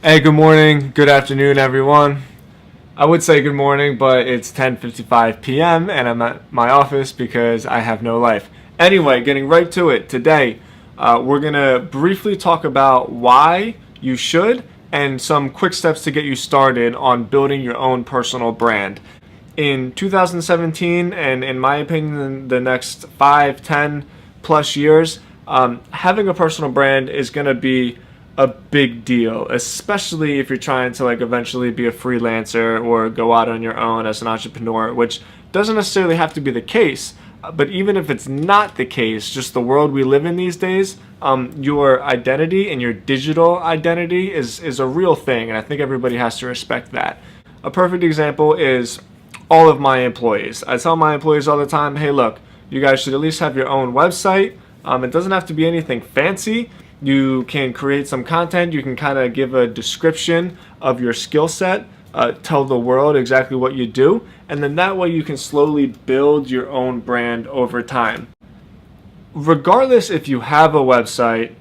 Hey, good morning, good afternoon, everyone. I would say good morning, but it's 10:55 p.m. and I'm at my office because I have no life. Anyway, getting right to it, today we're going to briefly talk about why you should and some quick steps to get you started on building your own personal brand. In 2017, and in my opinion, in the next 5, 10 plus years, having a personal brand is going to be a big deal, especially if you're trying to eventually be a freelancer or go out on your own as an entrepreneur, which doesn't necessarily have to be the case. But even if it's not the case, just the world we live in these days, your identity and your digital identity is a real thing, and I think everybody has to respect that. A perfect example is all of my employees. I tell my employees all the time, hey, look, you guys should at least have your own website. It doesn't have to be anything fancy. You can create some content. You can kind of give a description of your skill set, tell the world exactly what you do, and then that way you can slowly build your own brand over time. Regardless if you have a website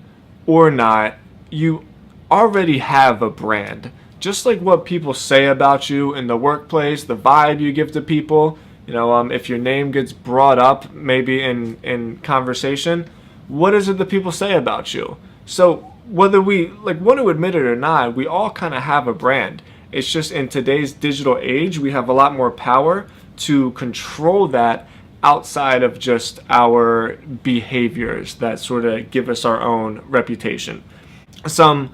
or not, you already have a brand. Just like what people say about you in the workplace, the vibe you give to people, if your name gets brought up maybe in conversation, what is it that people say about you? So whether we want to admit it or not, we all kind of have a brand. It's just in today's digital age, we have a lot more power to control that outside of just our behaviors that sort of give us our own reputation. Some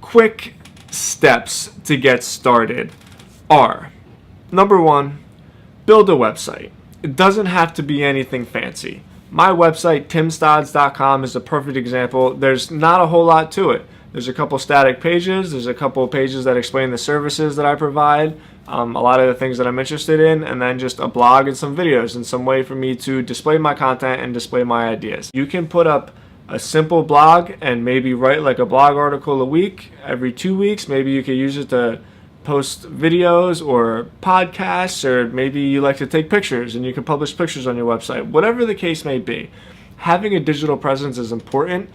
quick steps to get started are, number one, build a website. It doesn't have to be anything fancy. My website, timstodds.com, is a perfect example. There's not a whole lot to it. There's a couple static pages. There's a couple pages that explain the services that I provide, a lot of the things that I'm interested in, and then just a blog and some videos and some way for me to display my content and display my ideas. You can put up a simple blog and maybe write a blog article a week, every 2 weeks. Maybe you could use it to post videos or podcasts, or maybe you like to take pictures and you can publish pictures on your website. Whatever the case may be, having a digital presence is important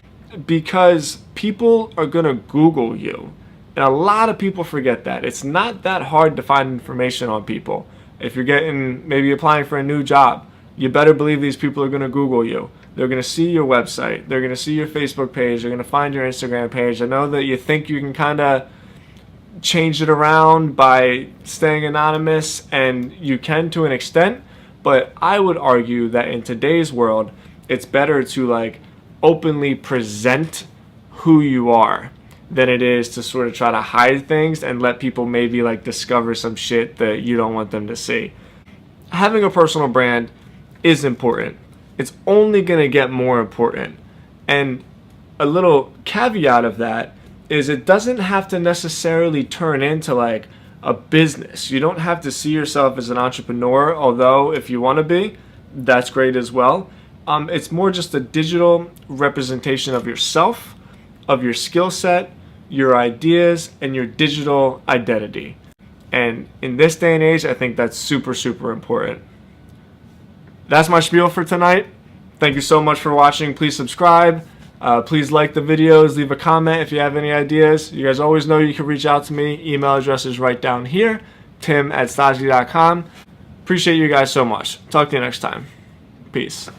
because people are going to Google you. And a lot of people forget that. It's not that hard to find information on people. If you're maybe applying for a new job, you better believe these people are going to Google you. They're going to see your website. They're going to see your Facebook page. They're going to find your Instagram page. I know that you think you can kind of change it around by staying anonymous, and you can to an extent, but I would argue that in today's world, it's better to openly present who you are than it is to sort of try to hide things and let people maybe discover some shit that you don't want them to see. Having a personal brand is important. It's only going to get more important. And a little caveat of that is it doesn't have to necessarily turn into a business. You don't have to see yourself as an entrepreneur, although if you want to be, that's great as well. It's more just a digital representation of yourself, of your skill set, your ideas, and your digital identity. And in this day and age, I think that's super, super important. That's my spiel for tonight. Thank you so much for watching. Please subscribe. Please like the videos, leave a comment if you have any ideas. You guys always know you can reach out to me. Email address is right down here, tim@stodgy.com. Appreciate you guys so much. Talk to you next time. Peace.